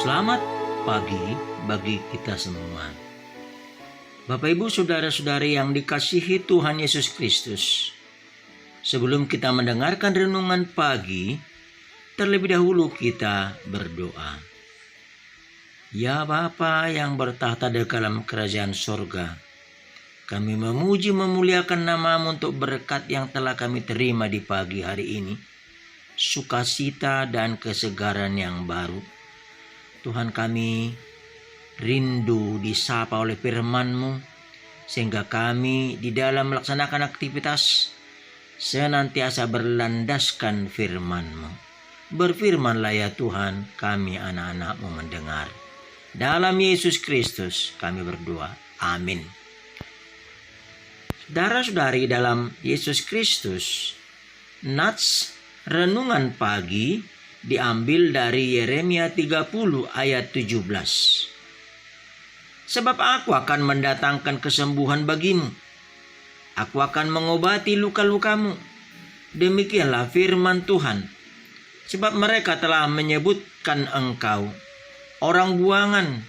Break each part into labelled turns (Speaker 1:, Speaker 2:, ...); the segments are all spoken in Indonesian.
Speaker 1: Selamat pagi bagi kita semua. Bapak Ibu Saudara-saudari yang dikasihi Tuhan Yesus Kristus. Sebelum kita mendengarkan renungan pagi, terlebih dahulu kita berdoa. Ya Bapa yang bertahta di dalam kerajaan sorga, kami memuji memuliakan nama-Mu untuk berkat yang telah kami terima di pagi hari ini, sukacita dan kesegaran yang baru. Tuhan, kami rindu disapa oleh firman-Mu, sehingga kami di dalam melaksanakan aktivitas senantiasa berlandaskan firman-Mu. Berfirmanlah ya Tuhan, kami anak-anak-Mu mendengar. Dalam Yesus Kristus kami berdoa. Amin. Saudara-saudari dalam Yesus Kristus, nats renungan pagi diambil dari Yeremia 30 ayat 17. Sebab aku akan mendatangkan kesembuhan bagimu. Aku akan mengobati luka-lukamu. Demikianlah firman Tuhan. Sebab mereka telah menyebutkan engkau orang buangan,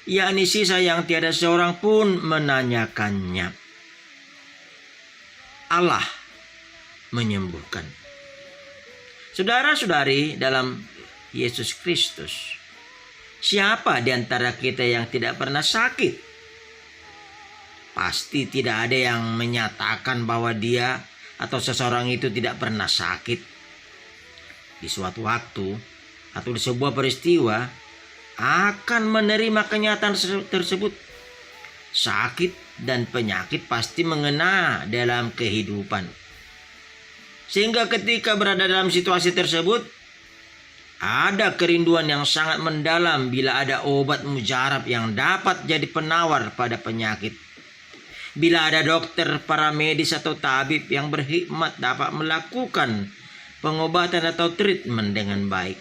Speaker 1: yakni sisa yang tiada seorang pun menanyakannya. Allah menyembuhkan. Saudara-saudari dalam Yesus Kristus, siapa di antara kita yang tidak pernah sakit? Pasti tidak ada yang menyatakan bahwa dia atau seseorang itu tidak pernah sakit. Di suatu waktu atau di sebuah peristiwa akan menerima kenyataan tersebut. Sakit dan penyakit pasti mengena dalam kehidupan. Sehingga ketika berada dalam situasi tersebut, ada kerinduan yang sangat mendalam bila ada obat mujarab yang dapat jadi penawar pada penyakit. Bila ada dokter, paramedis atau tabib yang berhikmat dapat melakukan pengobatan atau treatment dengan baik.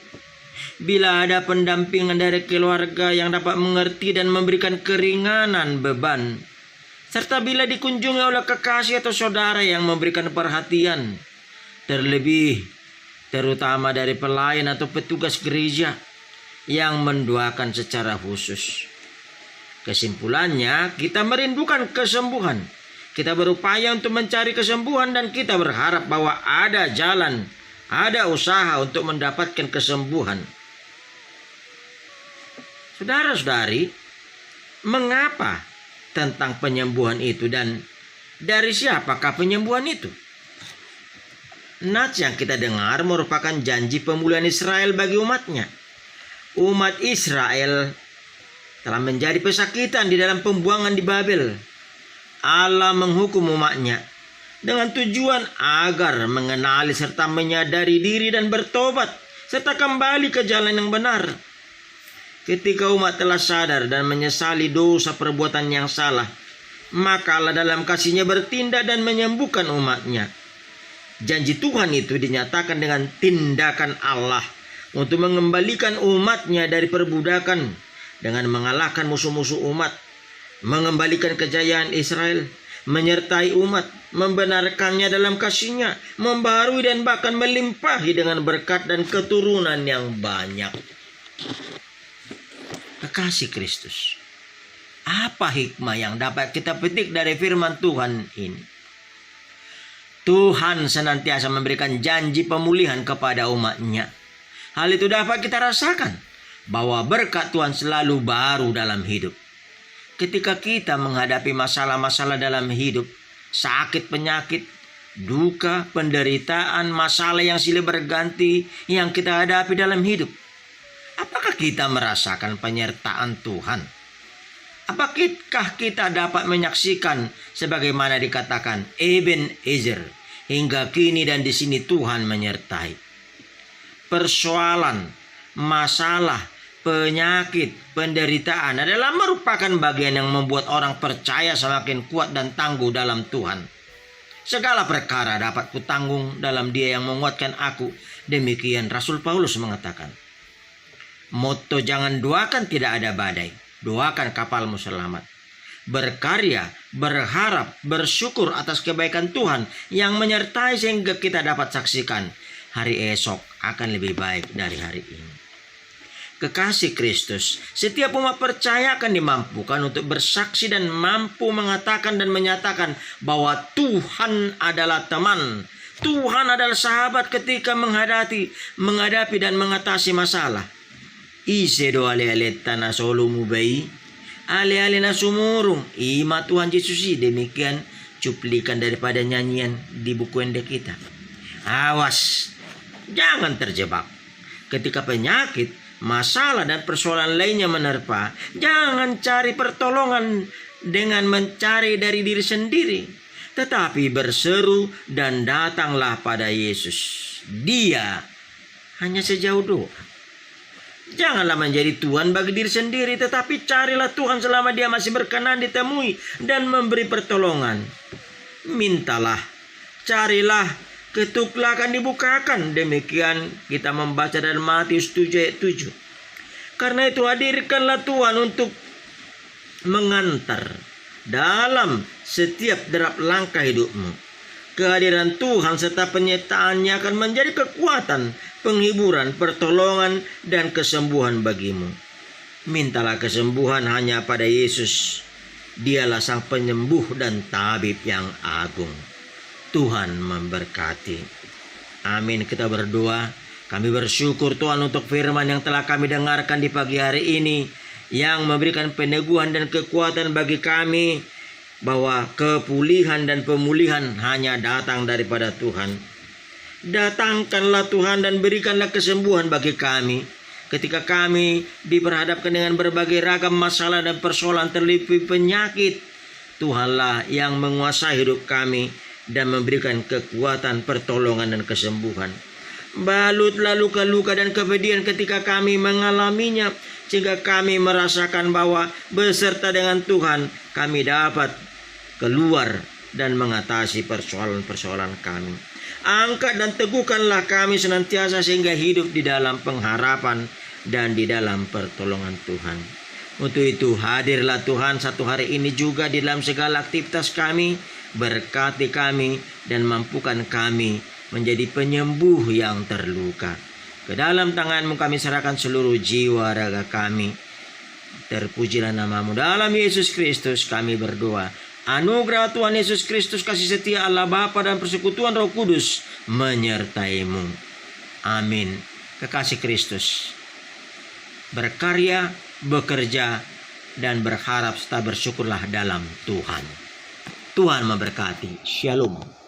Speaker 1: Bila ada pendampingan dari keluarga yang dapat mengerti dan memberikan keringanan beban. Serta bila dikunjungi oleh kekasih atau saudara yang memberikan perhatian. Terlebih terutama dari pelayan atau petugas gereja yang mendoakan secara khusus. Kesimpulannya, kita merindukan kesembuhan. Kita berupaya untuk mencari kesembuhan dan kita berharap bahwa ada jalan, ada usaha untuk mendapatkan kesembuhan. Saudara-saudari, mengapa tentang penyembuhan itu dan dari siapakah penyembuhan itu? Nats yang kita dengar merupakan janji pemulihan Israel bagi umatnya. Umat Israel telah menjadi pesakitan di dalam pembuangan di Babel. Allah menghukum umatnya dengan tujuan agar mengenali serta menyadari diri dan bertobat serta kembali ke jalan yang benar. Ketika umat telah sadar dan menyesali dosa perbuatan yang salah, maka Allah dalam kasih-Nya bertindak dan menyembuhkan umatnya. Janji Tuhan itu dinyatakan dengan tindakan Allah untuk mengembalikan umatnya dari perbudakan dengan mengalahkan musuh-musuh umat, mengembalikan kejayaan Israel, menyertai umat, membenarkannya dalam kasih-Nya, membarui dan bahkan melimpahi dengan berkat dan keturunan yang banyak. Kekasih Kristus, apa hikmah yang dapat kita petik dari firman Tuhan ini? Tuhan senantiasa memberikan janji pemulihan kepada umat-Nya. Hal itu dapat kita rasakan bahwa berkat Tuhan selalu baru dalam hidup. Ketika kita menghadapi masalah-masalah dalam hidup, sakit, penyakit, duka, penderitaan, masalah yang silih berganti yang kita hadapi dalam hidup, apakah kita merasakan penyertaan Tuhan? Apakah kita dapat menyaksikan sebagaimana dikatakan Ebenezer, hingga kini dan di sini Tuhan menyertai. Persoalan, masalah, penyakit, penderitaan adalah merupakan bagian yang membuat orang percaya semakin kuat dan tangguh dalam Tuhan. Segala perkara dapat kutanggung dalam Dia yang menguatkan aku. Demikian Rasul Paulus mengatakan. Motto jangan doakan tidak ada badai. Doakan kapalmu selamat. Berkarya, berharap, bersyukur atas kebaikan Tuhan yang menyertai sehingga kita dapat saksikan hari esok akan lebih baik dari hari ini. Kekasih Kristus, setiap umat percaya akan dimampukan untuk bersaksi dan mampu mengatakan dan menyatakan bahwa Tuhan adalah teman. Tuhan adalah sahabat ketika menghadapi dan mengatasi masalah. Isedo ale-ale tanah solumu bayi, ale-ale na sumurung, ima Tuhan Yesus. Demikian cuplikan daripada nyanyian di buku endek kita. Awas, jangan terjebak. Ketika penyakit, masalah dan persoalan lainnya menerpa, jangan cari pertolongan dengan mencari dari diri sendiri, tetapi berseru dan datanglah pada Yesus. Dia hanya sejauh doa. Janganlah menjadi Tuhan bagi diri sendiri, tetapi carilah Tuhan selama dia masih berkenan ditemui dan memberi pertolongan. Mintalah, carilah, ketuklah akan dibukakan. Demikian kita membaca dalam Matius 7 ayat 7. Karena itu hadirkanlah Tuhan untuk mengantar dalam setiap derap langkah hidupmu. Kehadiran Tuhan serta penyertaannya akan menjadi kekuatan, penghiburan, pertolongan, dan kesembuhan bagimu. Mintalah kesembuhan hanya pada Yesus. Dialah sang penyembuh dan tabib yang agung. Tuhan memberkati. Amin. Kita berdoa. Kami bersyukur Tuhan untuk firman yang telah kami dengarkan di pagi hari ini, yang memberikan peneguhan dan kekuatan bagi kami bahwa kepulihan dan pemulihan hanya datang daripada Tuhan. Datangkanlah Tuhan dan berikanlah kesembuhan bagi kami ketika kami diperhadapkan dengan berbagai ragam masalah dan persoalan terlebih penyakit. Tuhanlah yang menguasai hidup kami dan memberikan kekuatan, pertolongan, dan kesembuhan. Balutlah luka-luka dan kepedihan ketika kami mengalaminya, sehingga kami merasakan bahwa beserta dengan Tuhan kami dapat keluar dan mengatasi persoalan-persoalan kami. Angkat dan teguhkanlah kami senantiasa sehingga hidup di dalam pengharapan dan di dalam pertolongan Tuhan. Untuk itu hadirlah Tuhan satu hari ini juga di dalam segala aktivitas kami. Berkati kami dan mampukan kami menjadi penyembuh yang terluka. Ke dalam tangan-Mu kami serahkan seluruh jiwa raga kami. Terpujilah nama-Mu. Dalam Yesus Kristus kami berdoa. Anugerah Tuhan Yesus Kristus, kasih setia Allah Bapa dan persekutuan Roh Kudus menyertai-Mu. Amin. Kekasih Kristus, berkarya, bekerja, dan berharap serta bersyukurlah dalam Tuhan. Tuhan memberkati. Shalom.